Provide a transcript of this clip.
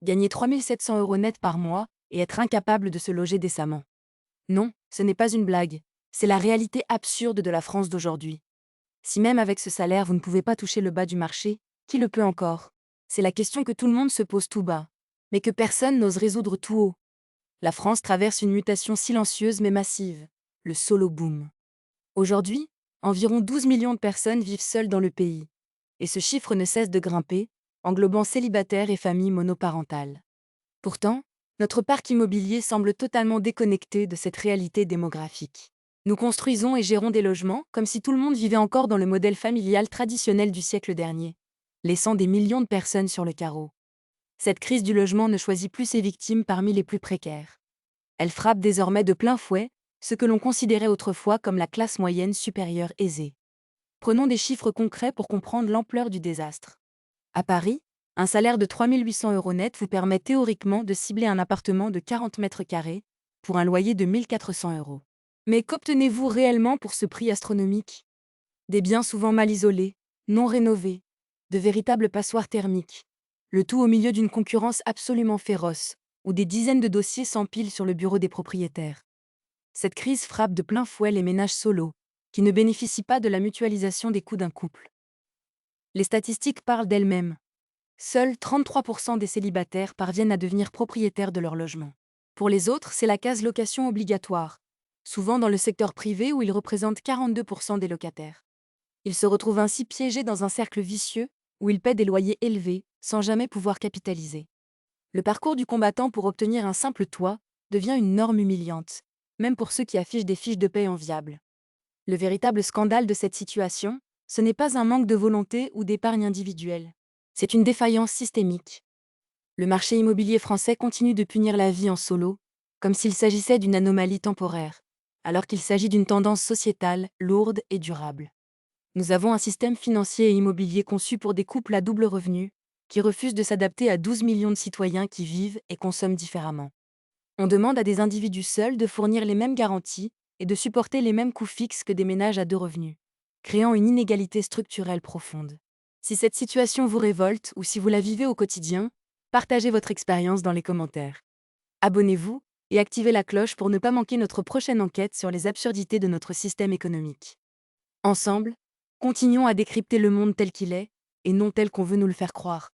gagner 3 700 € net par mois et être incapable de se loger décemment. Non, ce n'est pas une blague. C'est la réalité absurde de la France d'aujourd'hui. Si même avec ce salaire vous ne pouvez pas toucher le bas du marché, qui le peut encore? C'est la question que tout le monde se pose tout bas, mais que personne n'ose résoudre tout haut. La France traverse une mutation silencieuse mais massive, le solo boom. Aujourd'hui, environ 12 millions de personnes vivent seules dans le pays. Et ce chiffre ne cesse de grimper, englobant célibataires et familles monoparentales. Pourtant, notre parc immobilier semble totalement déconnecté de cette réalité démographique. Nous construisons et gérons des logements comme si tout le monde vivait encore dans le modèle familial traditionnel du siècle dernier, laissant des millions de personnes sur le carreau. Cette crise du logement ne choisit plus ses victimes parmi les plus précaires. Elle frappe désormais de plein fouet ce que l'on considérait autrefois comme la classe moyenne supérieure aisée. Prenons des chiffres concrets pour comprendre l'ampleur du désastre. À Paris, un salaire de 3 800 € net vous permet théoriquement de cibler un appartement de 40 mètres carrés pour un loyer de 1 400 €. Mais qu'obtenez-vous réellement pour ce prix astronomique? Des biens souvent mal isolés, non rénovés, de véritables passoires thermiques. Le tout au milieu d'une concurrence absolument féroce, où des dizaines de dossiers s'empilent sur le bureau des propriétaires. Cette crise frappe de plein fouet les ménages solos, qui ne bénéficient pas de la mutualisation des coûts d'un couple. Les statistiques parlent d'elles-mêmes. Seuls 33% des célibataires parviennent à devenir propriétaires de leur logement. Pour les autres, c'est la case location obligatoire, souvent dans le secteur privé où ils représentent 42% des locataires. Ils se retrouvent ainsi piégés dans un cercle vicieux où ils paient des loyers élevés sans jamais pouvoir capitaliser. Le parcours du combattant pour obtenir un simple toit devient une norme humiliante, même pour ceux qui affichent des fiches de paie enviables. Le véritable scandale de cette situation, ce n'est pas un manque de volonté ou d'épargne individuelle. C'est une défaillance systémique. Le marché immobilier français continue de punir la vie en solo, comme s'il s'agissait d'une anomalie temporaire, alors qu'il s'agit d'une tendance sociétale, lourde et durable. Nous avons un système financier et immobilier conçu pour des couples à double revenu, qui refusent de s'adapter à 12 millions de citoyens qui vivent et consomment différemment. On demande à des individus seuls de fournir les mêmes garanties et de supporter les mêmes coûts fixes que des ménages à deux revenus, créant une inégalité structurelle profonde. Si cette situation vous révolte ou si vous la vivez au quotidien, partagez votre expérience dans les commentaires. Abonnez-vous et activez la cloche pour ne pas manquer notre prochaine enquête sur les absurdités de notre système économique. Ensemble, continuons à décrypter le monde tel qu'il est et non tel qu'on veut nous le faire croire.